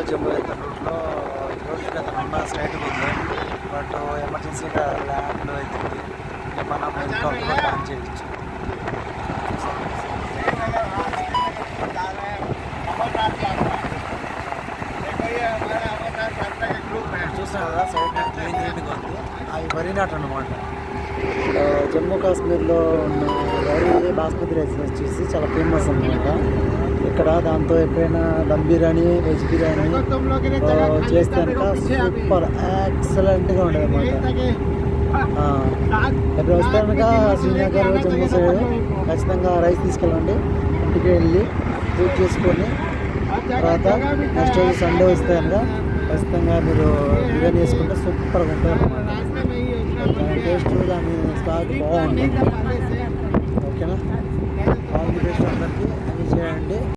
జమ్మూ వెళ్తున్న రూట్లో ఈరోజు అతను ఉన్న స్ట్రైట్గా ఉంది. బట్ ఎమర్జెన్సీగా ల్యాండ్ అవుతుంది. ఇంకా మనం హెలికాప్టర్ ప్లాన్ చేయొచ్చు. చూసాం కదా సైడ్ నీట్గా ఉంది. అవి వరి నాటు అన్నమాట. జమ్మూ కాశ్మీర్లో ఉన్న వరి బాస్మతి రైస్ వచ్చేసి చాలా ఫేమస్ అన్నమాట. ఇక్కడ దాంతో ఎప్పుడైనా దమ్ బిర్యానీ, వెజ్ బిర్యానీ చేస్తే కనుక సూపర్ ఎక్సలెంట్గా ఉండదు అన్నమాట. ఇప్పుడు వస్తే కనుక శ్రీనగర్, జమ్మూ సైడ్ ఖచ్చితంగా రైస్ తీసుకెళ్ళండి. ఇంటికి వెళ్ళి పూజ చేసుకొని తర్వాత నెక్స్ట్ రోజు సండే వస్తే కనుక ఖచ్చితంగా మీరు బిర్యానీ వేసుకుంటే సూపర్గా ఉంటుంది అన్నమాట. దాని టేస్ట్ దాని స్వాద్ బాగుంటుంది. ఓకేనా? ఆల్ ది బెస్ట్ అందరికీ చేయండి.